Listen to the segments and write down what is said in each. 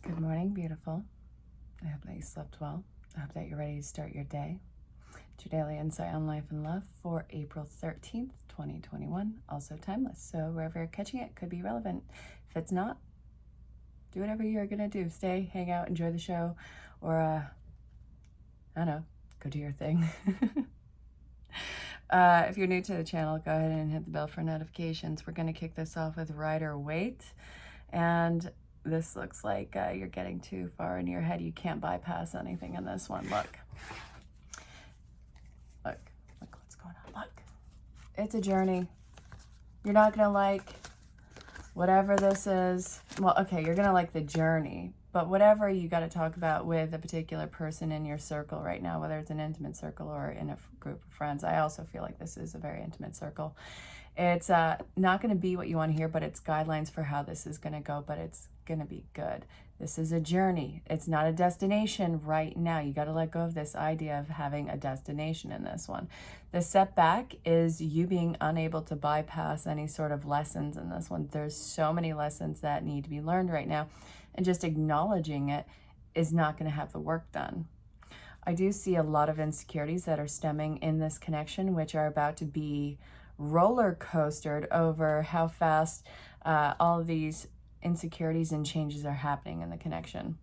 Good morning, beautiful. I hope that you slept well. I hope that you're ready to start your day. It's your daily insight on life and love for April 13th, 2021. Also timeless, so wherever you're catching it could be relevant. If it's not, do whatever you're going to do. Stay, hang out, enjoy the show, or, I don't know, go do your thing. If you're new to the channel, go ahead and hit the bell for notifications. We're going to kick this off with Rider-Waite. And this looks like you're getting too far in your head. You can't bypass anything in this one. Look what's going on. Look, it's a journey. You're not going to like whatever this is. Well, okay, you're going to like the journey. But whatever you got to talk about with a particular person in your circle right now, whether it's an intimate circle or in a group of friends, I also feel like this is a very intimate circle. It's not going to be what you want to hear, but it's guidelines for how this is going to go, but it's going to be good. This is a journey. It's not a destination right now. You got to let go of this idea of having a destination in this one. The setback is you being unable to bypass any sort of lessons in this one. There's so many lessons that need to be learned right now, and just acknowledging it is not going to have the work done. I do see a lot of insecurities that are stemming in this connection, which are about to be roller coastered over how fast all of these insecurities and changes are happening in the connection.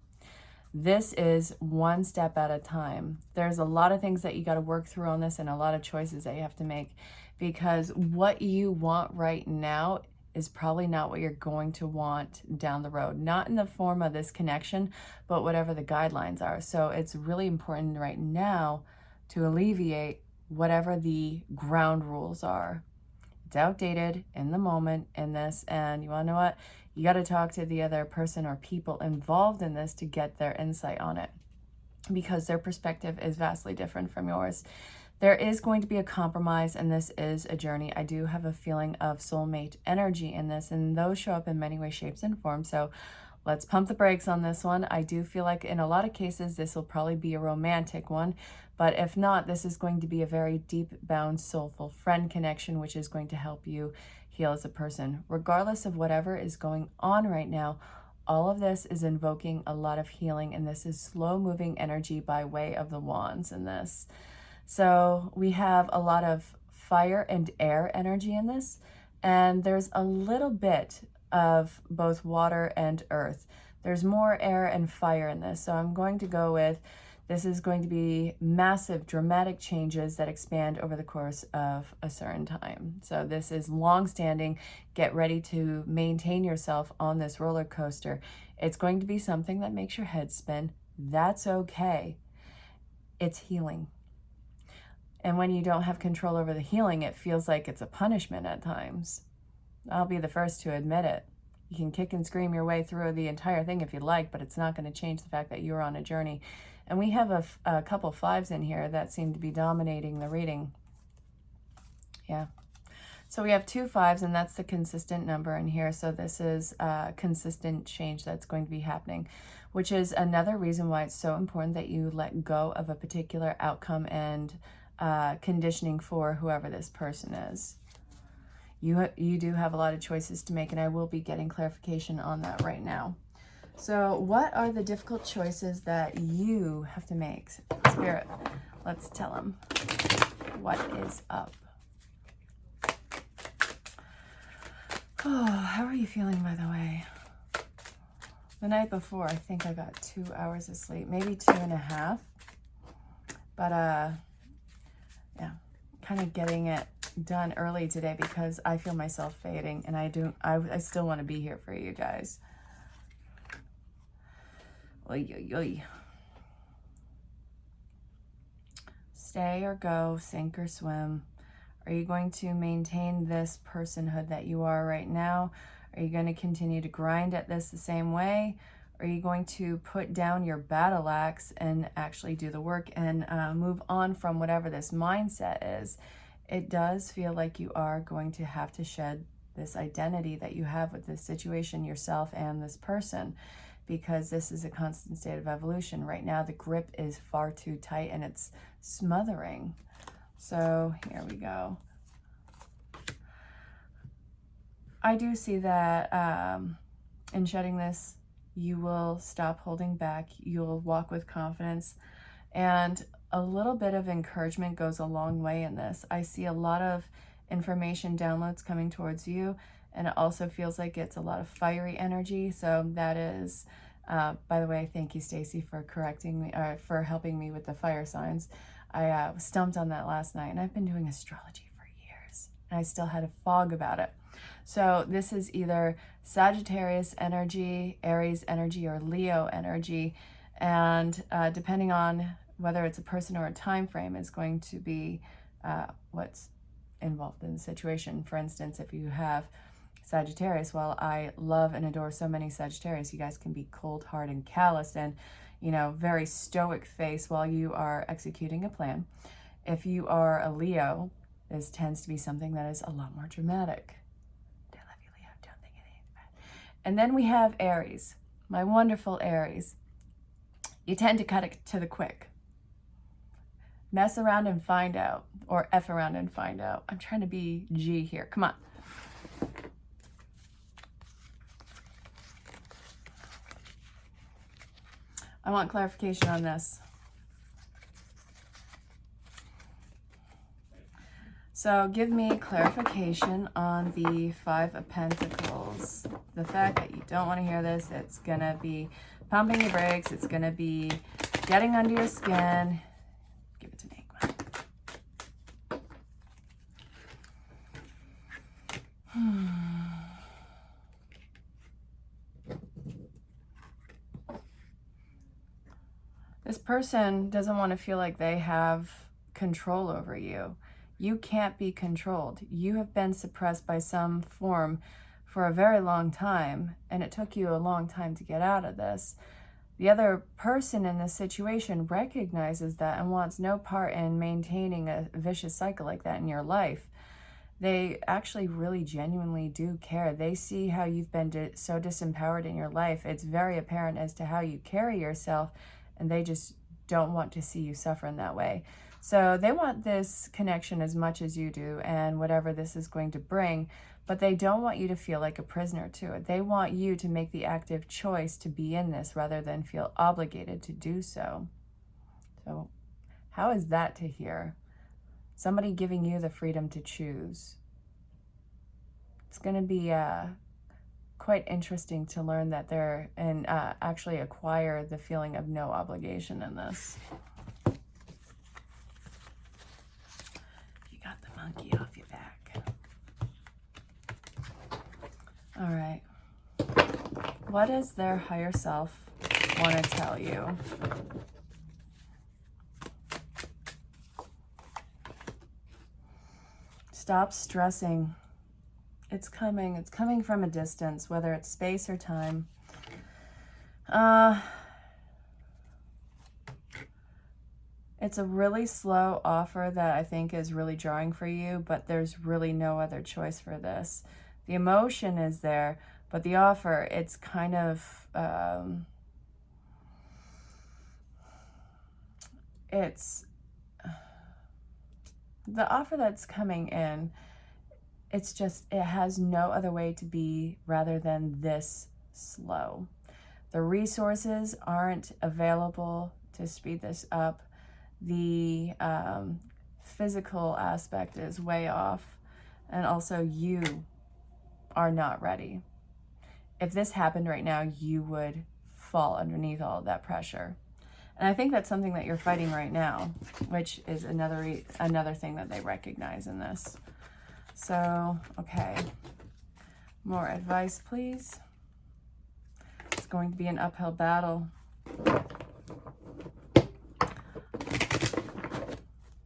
This is one step at a time. There's a lot of things that you got to work through on this and a lot of choices that you have to make, because what you want right now is probably not what you're going to want down the road. Not in the form of this connection, but whatever the guidelines are. So it's really important right now to alleviate whatever the ground rules are. It's outdated in the moment in this, and you want to know what? You got to talk to the other person or people involved in this to get their insight on it, because their perspective is vastly different from yours. There is going to be a compromise, and this is a journey. I do have a feeling of soulmate energy in this, and those show up in many ways, shapes, and forms. So let's pump the brakes on this one. I do feel like in a lot of cases, this will probably be a romantic one. But if not, this is going to be a very deep-bound, soulful friend connection, which is going to help you heal as a person. Regardless of whatever is going on right now, all of this is invoking a lot of healing, and this is slow-moving energy by way of the wands in this. So we have a lot of fire and air energy in this, and there's a little bit of both water and earth. There's more air and fire in this, so I'm going to go with this is going to be massive, dramatic changes that expand over the course of a certain time. So this is long-standing. Get ready to maintain yourself on this roller coaster. It's going to be something that makes your head spin. That's okay. It's healing. And when you don't have control over the healing, it feels like it's a punishment at times. I'll be the first to admit it. You can kick and scream your way through the entire thing if you like, but it's not going to change the fact that you're on a journey. And we have a couple fives in here that seem to be dominating the reading. Yeah. So we have 2 5s, and that's the consistent number in here. So this is consistent change that's going to be happening, which is another reason why it's so important that you let go of a particular outcome and conditioning for whoever this person is. You do have a lot of choices to make, and I will be getting clarification on that right now. So what are the difficult choices that you have to make? Spirit, let's tell them what is up. Oh, how are you feeling, by the way? The night before, I think I got 2 hours of sleep, maybe 2.5. But yeah, kind of getting it done early today because I feel myself fading, and I still want to be here for you guys. Oy, oy, oy. Stay or go, sink or swim. Are you going to maintain this personhood that you are right now? Are you going to continue to grind at this the same way? Are you going to put down your battle axe and actually do the work and move on from whatever this mindset is? It does feel like you are going to have to shed this identity that you have with this situation, yourself and this person, because this is a constant state of evolution. Right now, the grip is far too tight and it's smothering. So here we go. I do see that in shedding this, You will stop holding back. You'll walk with confidence. And a little bit of encouragement goes a long way in this. I see a lot of information downloads coming towards you, and it also feels like it's a lot of fiery energy. So that is, by the way, thank you, Stacy, for correcting me, or for helping me with the fire signs. I was stumped on that last night, and I've been doing astrology for years, and I still had a fog about it. So this is either Sagittarius energy, Aries energy, or Leo energy, and depending on whether it's a person or a time frame is going to be what's involved in the situation. For instance, if you have Sagittarius, well, I love and adore so many Sagittarius. You guys can be cold, hard, and calloused, and very stoic face while you are executing a plan. If you are a Leo, this tends to be something that is a lot more dramatic. I love you, Leo. Don't think anything bad. And then we have Aries, my wonderful Aries. You tend to cut it to the quick. Mess around and find out, or F around and find out. I'm trying to be G here. Come on. I want clarification on this. So give me clarification on the Five of Pentacles. The fact that you don't want to hear this, it's going to be pumping your brakes. It's going to be getting under your skin. Give it to me. Come on. This person doesn't want to feel like they have control over you. You can't be controlled. You have been suppressed by some form for a very long time, and it took you a long time to get out of this. The other person in this situation recognizes that and wants no part in maintaining a vicious cycle like that in your life. They actually really genuinely do care. They see how you've been so disempowered in your life. It's very apparent as to how you carry yourself, and they just don't want to see you suffer in that way. So they want this connection as much as you do and whatever this is going to bring, but they don't want you to feel like a prisoner to it. They want you to make the active choice to be in this rather than feel obligated to do so. So how is that to hear? Somebody giving you the freedom to choose. It's going to be quite interesting to learn that they're and actually acquire the feeling of no obligation in this. You got the monkey off your back. All right. What does their higher self want to tell you? Stop stressing. It's coming. It's coming from a distance, whether it's space or time. It's a really slow offer that I think is really drawing for you, but there's really no other choice for this. The emotion is there, but the offer, it's kind of, it's the offer that's coming in. It's just, it has no other way to be rather than this slow. The resources aren't available to speed this up. The physical aspect is way off. And also you are not ready. If this happened right now, you would fall underneath all of that pressure. And I think that's something that you're fighting right now, which is another thing that they recognize in this. So, okay, more advice, please. It's going to be an uphill battle.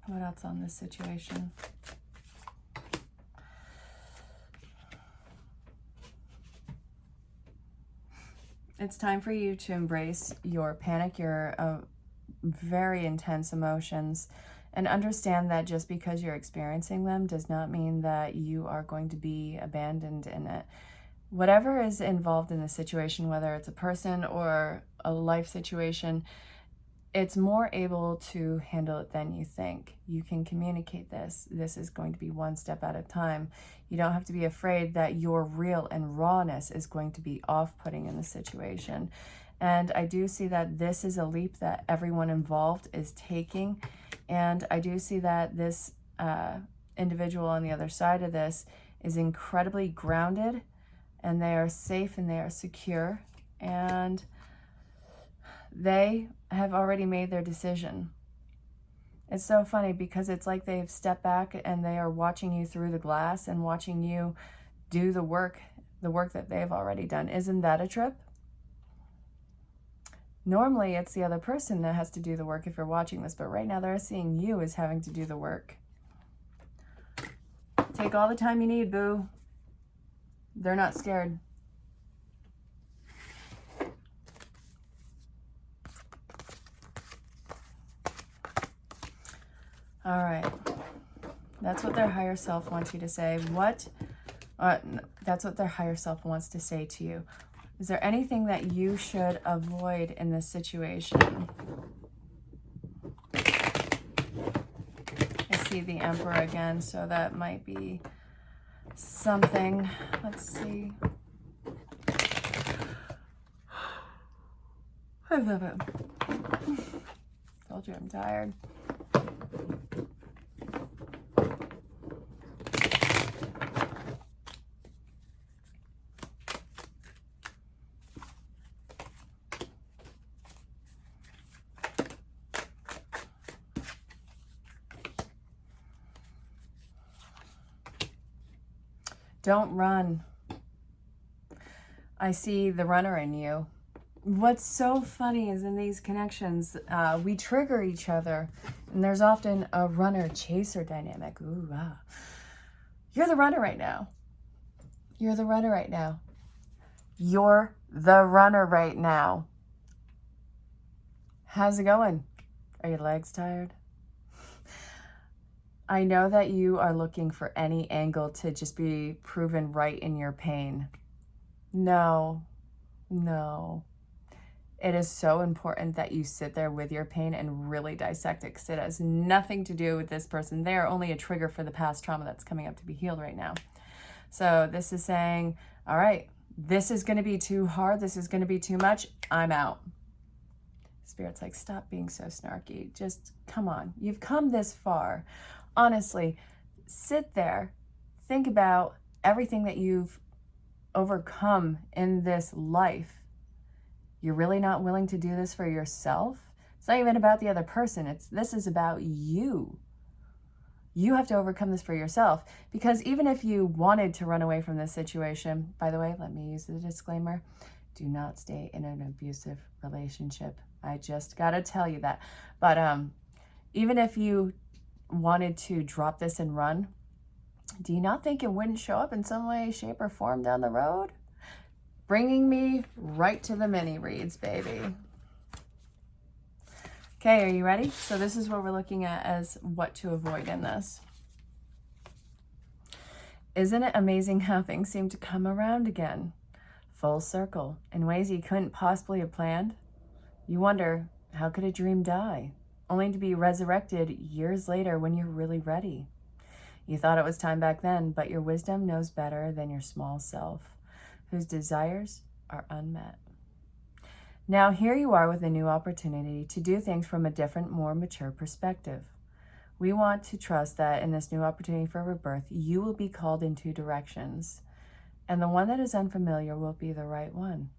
What else on this situation? It's time for you to embrace your panic, your very intense emotions, and understand that just because you're experiencing them does not mean that you are going to be abandoned in it. Whatever is involved in the situation, whether it's a person or a life situation, it's more able to handle it than you think. You can communicate this. This is going to be one step at a time. You don't have to be afraid that your real and rawness is going to be off-putting in the situation. And I do see that this is a leap that everyone involved is taking. And I do see that this individual on the other side of this is incredibly grounded, and they are safe and they are secure. And they have already made their decision. It's so funny because it's like they've stepped back and they are watching you through the glass and watching you do the work that they've already done. Isn't that a trip? Normally it's the other person that has to do the work if you're watching this, but right now they're seeing you as having to do the work. Take all the time you need, boo. They're not scared. All right, that's what their higher self wants you to say. That's what their higher self wants to say to you. Is there anything that you should avoid in this situation? I see the Emperor again, so that might be something. Let's see. I love it. Told you I'm tired. Don't run. I see the runner in you. What's so funny is in these connections, we trigger each other, and there's often a runner-chaser dynamic. Ooh, ah. You're the runner right now. You're the runner right now. You're the runner right now. How's it going? Are your legs tired? I know that you are looking for any angle to just be proven right in your pain. No. It is so important that you sit there with your pain and really dissect it, because it has nothing to do with this person. They are only a trigger for the past trauma that's coming up to be healed right now. So this is saying, all right, this is going to be too hard. This is going to be too much. I'm out. Spirit's like, stop being so snarky. Just come on. You've come this far. Honestly, sit there. Think about everything that you've overcome in this life. You're really not willing to do this for yourself? It's not even about the other person. This is about you. You have to overcome this for yourself, because even if you wanted to run away from this situation, by the way, let me use the disclaimer, do not stay in an abusive relationship. I just got to tell you that. But even if you wanted to drop this and run, do you not think it wouldn't show up in some way, shape, or form down the road? Bringing me right to the mini reads, baby. Okay, are you ready? So this is what we're looking at as what to avoid in this. Isn't it amazing how things seem to come around again? Full circle, in ways you couldn't possibly have planned. You wonder, how could a dream die? Only to be resurrected years later when you're really ready. You thought it was time back then, but your wisdom knows better than your small self, whose desires are unmet. Now here you are with a new opportunity to do things from a different, more mature perspective. We want to trust that in this new opportunity for rebirth, you will be called in two directions, and the one that is unfamiliar will be the right one.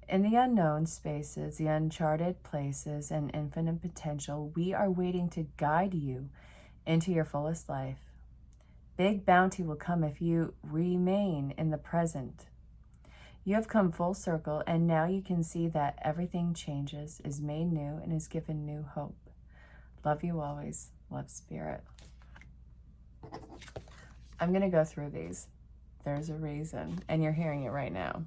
In the unknown spaces, the uncharted places, and infinite potential, we are waiting to guide you into your fullest life. Big bounty will come if you remain in the present. You have come full circle, and now you can see that everything changes, is made new, and is given new hope. Love you always. Love, Spirit. I'm going to go through these. There's a reason, and you're hearing it right now.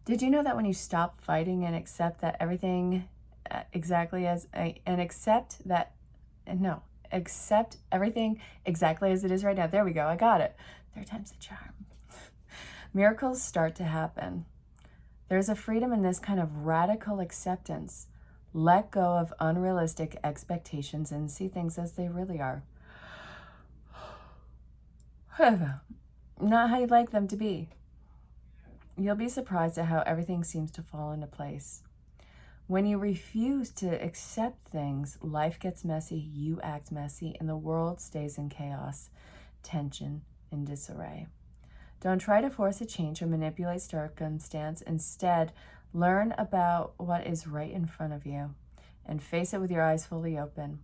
Did you know that when you stop fighting and accept that everything exactly as, accept everything exactly as it is right now. There we go. I got it. Third time's the charm. Miracles start to happen. There's a freedom in this kind of radical acceptance. Let go of unrealistic expectations and see things as they really are. Not how you'd like them to be. You'll be surprised at how everything seems to fall into place. When you refuse to accept things, life gets messy, you act messy, and the world stays in chaos, tension, and disarray. Don't try to force a change or manipulate circumstance. Instead, learn about what is right in front of you and face it with your eyes fully open.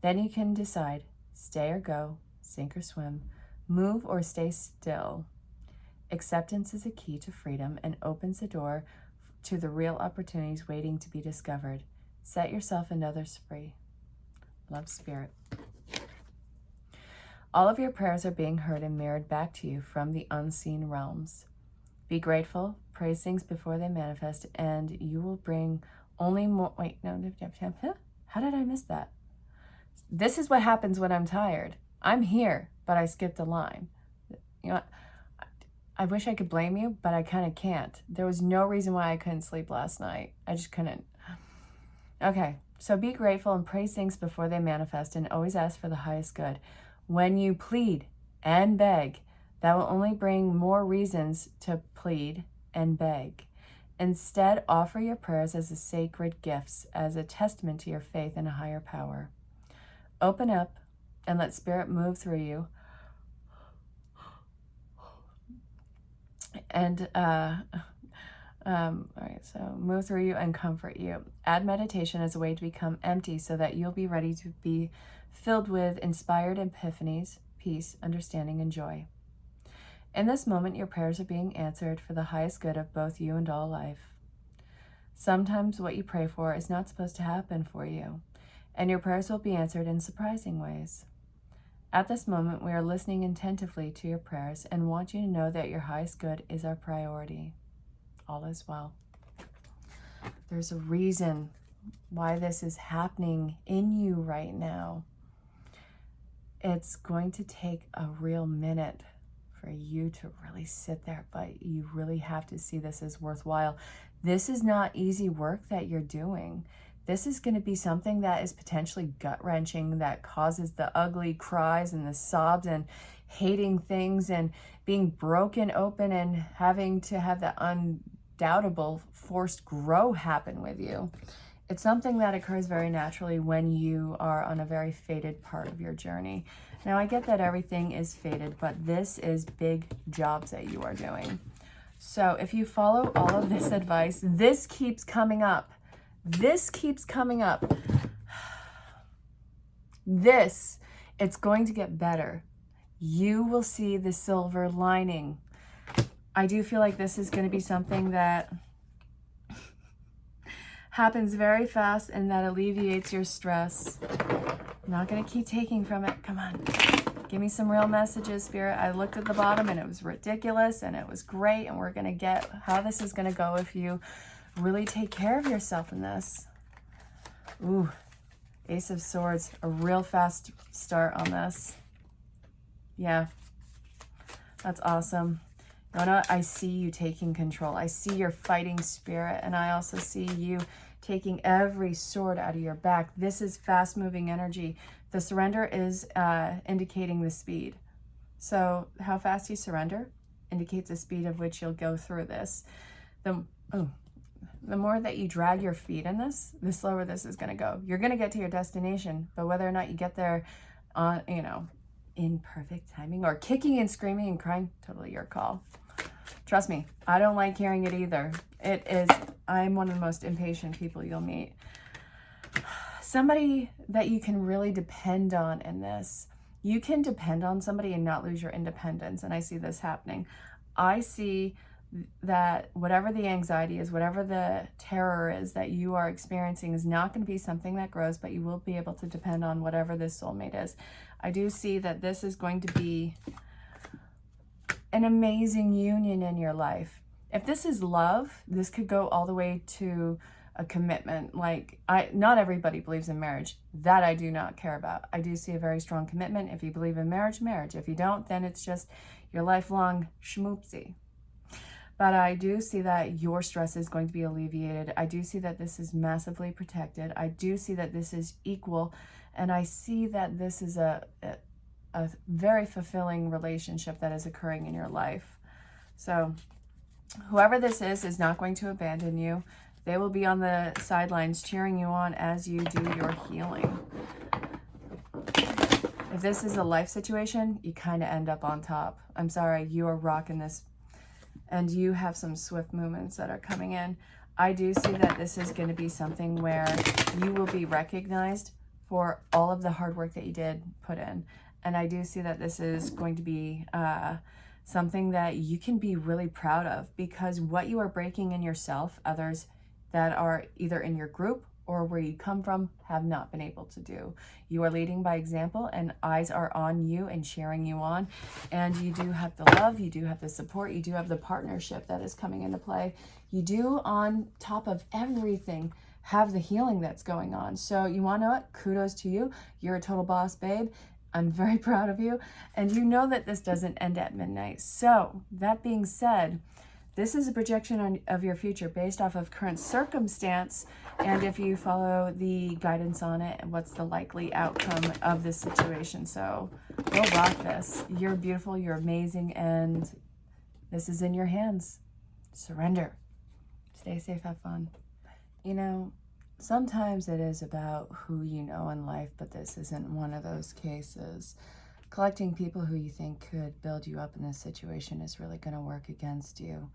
Then you can decide, stay or go, sink or swim, move or stay still. Acceptance is a key to freedom and opens the door to the real opportunities waiting to be discovered. Set yourself and others free. Love, Spirit. All of your prayers are being heard and mirrored back to you from the unseen realms. Be grateful, praise things before they manifest, and you will bring only more... Wait, no. How did I miss that? This is what happens when I'm tired. I'm here, but I skipped a line. You know what? I wish I could blame you, but I kind of can't. There was no reason why I couldn't sleep last night. I just couldn't. Okay, so be grateful and praise things before they manifest, and always ask for the highest good. When you plead and beg, that will only bring more reasons to plead and beg. Instead, offer your prayers as a sacred gifts, as a testament to your faith in a higher power. Open up and let Spirit move through you. And all right, so move through you and comfort you. Add meditation as a way to become empty so that you'll be ready to be filled with inspired epiphanies, peace, understanding, and joy. In this moment, your prayers are being answered for the highest good of both you and all life. Sometimes what you pray for is not supposed to happen for you, and your prayers will be answered in surprising ways. At this moment, we are listening attentively to your prayers and want you to know that your highest good is our priority. All is well. There's a reason why this is happening in you right now. It's going to take a real minute for you to really sit there, but you really have to see this as worthwhile. This is not easy work that you're doing. This is going to be something that is potentially gut-wrenching, that causes the ugly cries and the sobs and hating things and being broken open and having to have that undoubtable forced grow happen with you. It's something that occurs very naturally when you are on a very fated part of your journey. Now, I get that everything is fated, but this is big jobs that you are doing. So if you follow all of this advice, this keeps coming up. This keeps coming up. It's going to get better. You will see the silver lining. I do feel like this is going to be something that happens very fast and that alleviates your stress. I'm not going to keep taking from it. Come on. Give me some real messages, Spirit. I looked at the bottom and it was ridiculous and it was great, and we're going to get how this is going to go if you really take care of yourself in this. Ooh, Ace of Swords, a real fast start on this. Yeah, that's awesome. You know, I see you taking control. I see your fighting spirit, and I also see you taking every sword out of your back. This is fast-moving energy. The surrender is indicating the speed. So how fast you surrender indicates the speed of which you'll go through this. The more that you drag your feet in this, the slower this is going to go. You're going to get to your destination, but whether or not you get there, in perfect timing or kicking and screaming and crying, totally your call. Trust me, I don't like hearing it either. I'm one of the most impatient people you'll meet. Somebody that you can really depend on in this. You can depend on somebody and not lose your independence, and I see this happening. I see that whatever the anxiety is, whatever the terror is that you are experiencing is not going to be something that grows, but you will be able to depend on whatever this soulmate is. I do see that this is going to be an amazing union in your life. If this is love, this could go all the way to a commitment. Not everybody believes in marriage. That I do not care about. I do see a very strong commitment. If you believe in marriage, marriage. If you don't, then it's just your lifelong schmoopsie. But I do see that your stress is going to be alleviated. I do see that this is massively protected. I do see that this is equal. And I see that this is a very fulfilling relationship that is occurring in your life. So whoever this is not going to abandon you. They will be on the sidelines cheering you on as you do your healing. If this is a life situation, you kind of end up on top. I'm sorry, you are rocking this. And you have some swift movements that are coming in. I do see that this is going to be something where you will be recognized for all of the hard work that you did put in. And I do see that this is going to be something that you can be really proud of, because what you are breaking in yourself, others that are either in your group or where you come from have not been able to do. You are leading by example, and eyes are on you and cheering you on. And you do have the love, you do have the support, you do have the partnership that is coming into play. You do, on top of everything, have the healing that's going on. So you want to know what? Kudos to you. You're a total boss, babe. I'm very proud of you. And you know that this doesn't end at midnight. So that being said, this is a projection of your future based off of current circumstance, and if you follow the guidance on it, what's the likely outcome of this situation. So go rock this. You're beautiful, you're amazing, and this is in your hands. Surrender. Stay safe, have fun. You know, sometimes it is about who you know in life, but this isn't one of those cases. Collecting people who you think could build you up in this situation is really going to work against you.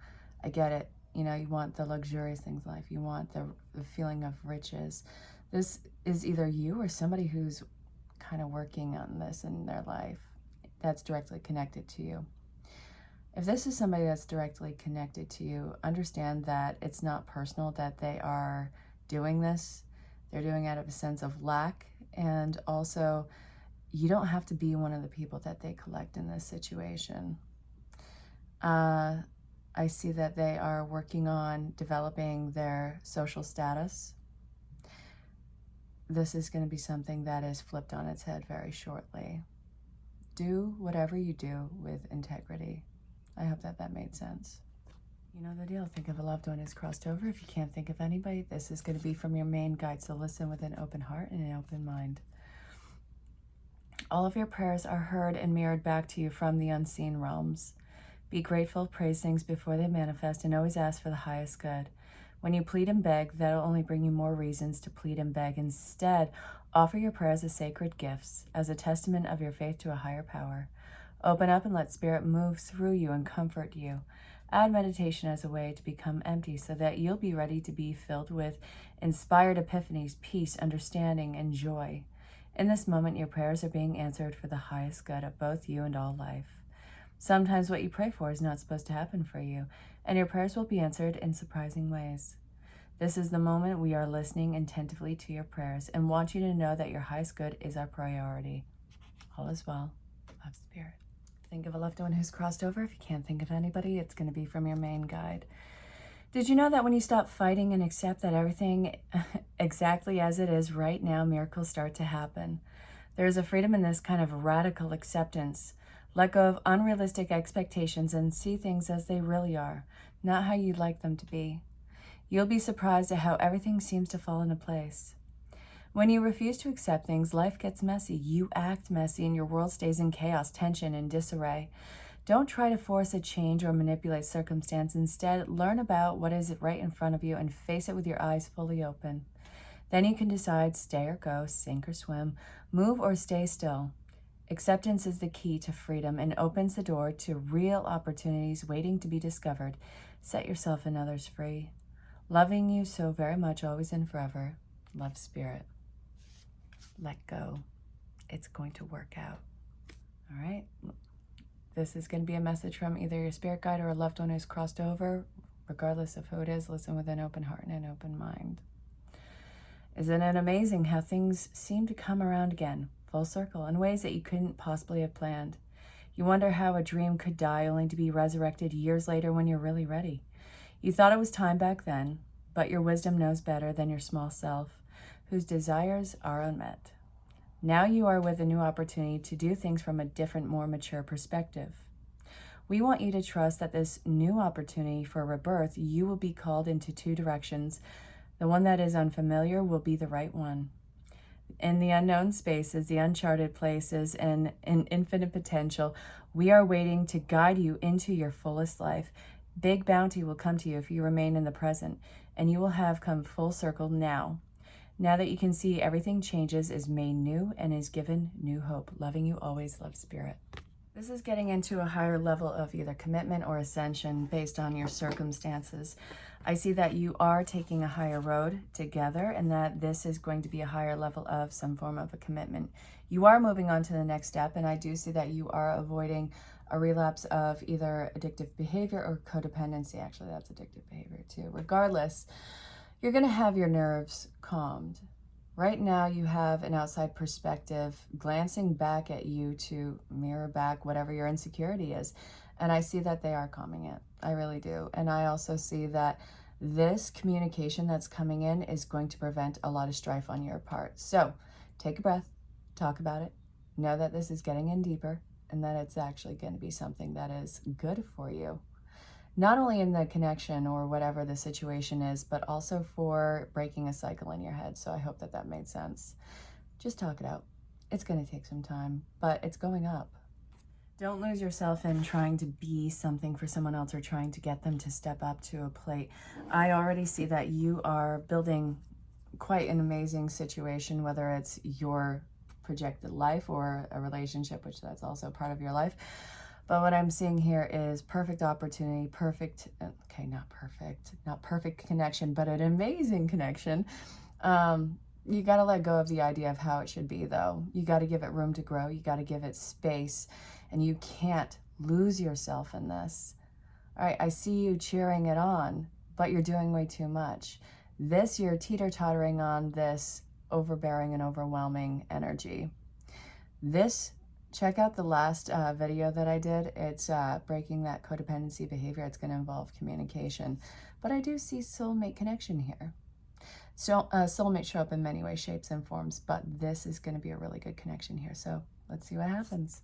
I get it. You know, you want the luxurious things in life. You want the feeling of riches. This is either you or somebody who's kind of working on this in their life that's directly connected to you. If this is somebody that's directly connected to you, understand that it's not personal that they are doing this. They're doing it out of a sense of lack, and also you don't have to be one of the people that they collect in this situation. I see that they are working on developing their social status. This is going to be something that is flipped on its head very shortly. Do whatever you do with integrity. I hope that that made sense. You know the deal. Think of a loved one who's crossed over. If you can't think of anybody, this is going to be from your main guide. So listen with an open heart and an open mind. All of your prayers are heard and mirrored back to you from the unseen realms. Be grateful, praise things before they manifest, and always ask for the highest good. When you plead and beg, that'll only bring you more reasons to plead and beg. Instead, offer your prayers as sacred gifts, as a testament of your faith to a higher power. Open up and let Spirit move through you and comfort you. Add meditation as a way to become empty so that you'll be ready to be filled with inspired epiphanies, peace, understanding, and joy. In this moment, your prayers are being answered for the highest good of both you and all life. Sometimes what you pray for is not supposed to happen for you, and your prayers will be answered in surprising ways. This is the moment we are listening attentively to your prayers and want you to know that your highest good is our priority. All is well. Love, Spirit. Think of a loved one who's crossed over. If you can't think of anybody, it's going to be from your main guide. Did you know that when you stop fighting and accept that everything exactly as it is right now, miracles start to happen? There is a freedom in this kind of radical acceptance. Let go of unrealistic expectations and see things as they really are, not how you'd like them to be. You'll be surprised at how everything seems to fall into place. When you refuse to accept things, life gets messy. You act messy and your world stays in chaos, tension, and disarray. Don't try to force a change or manipulate circumstance. Instead, learn about what is right in front of you and face it with your eyes fully open. Then you can decide, stay or go, sink or swim, move or stay still. Acceptance is the key to freedom and opens the door to real opportunities waiting to be discovered. Set yourself and others free. Loving you so very much, always and forever. Love, Spirit. Let go. It's going to work out. All right? This is going to be a message from either your spirit guide or a loved one who's crossed over. Regardless of who it is, listen with an open heart and an open mind. Isn't it amazing how things seem to come around again, full circle, in ways that you couldn't possibly have planned? You wonder how a dream could die only to be resurrected years later when you're really ready. You thought it was time back then, but your wisdom knows better than your small self, whose desires are unmet. Now you are with a new opportunity to do things from a different, more mature perspective. We want you to trust that this new opportunity for rebirth, you will be called into two directions. The one that is unfamiliar will be the right one. In the unknown spaces, the uncharted places, and in infinite potential, we are waiting to guide you into your fullest life. Big bounty will come to you if you remain in the present, and you will have come full circle now. Now that you can see everything changes, is made new, and is given new hope. Loving you always, love, Spirit. This is getting into a higher level of either commitment or ascension based on your circumstances. I see that you are taking a higher road together, and that this is going to be a higher level of some form of a commitment. You are moving on to the next step, and I do see that you are avoiding a relapse of either addictive behavior or codependency. Actually, that's addictive behavior too. Regardless, you're going to have your nerves calmed. Right now, you have an outside perspective glancing back at you to mirror back whatever your insecurity is. And I see that they are calming it. I really do. And I also see that this communication that's coming in is going to prevent a lot of strife on your part. So take a breath, talk about it, know that this is getting in deeper, and that it's actually going to be something that is good for you. Not only in the connection or whatever the situation is, but also for breaking a cycle in your head. So I hope that that made sense. Just talk it out. It's going to take some time, but it's going up. Don't lose yourself in trying to be something for someone else or trying to get them to step up to a plate. I already see that you are building quite an amazing situation, whether it's your projected life or a relationship, which that's also part of your life. But what I'm seeing here is perfect opportunity, not perfect connection, but an amazing connection. You got to let go of the idea of how it should be, though. You got to give it room to grow. You got to give it space, and you can't lose yourself in this. All right, I see you cheering it on, but you're doing way too much. You're teeter-tottering on this overbearing and overwhelming energy. Check out the last video that I did. It's breaking that codependency behavior. It's going to involve communication. But I do see soulmate connection here. So soulmates show up in many ways, shapes, and forms, but this is going to be a really good connection here. So let's see what happens.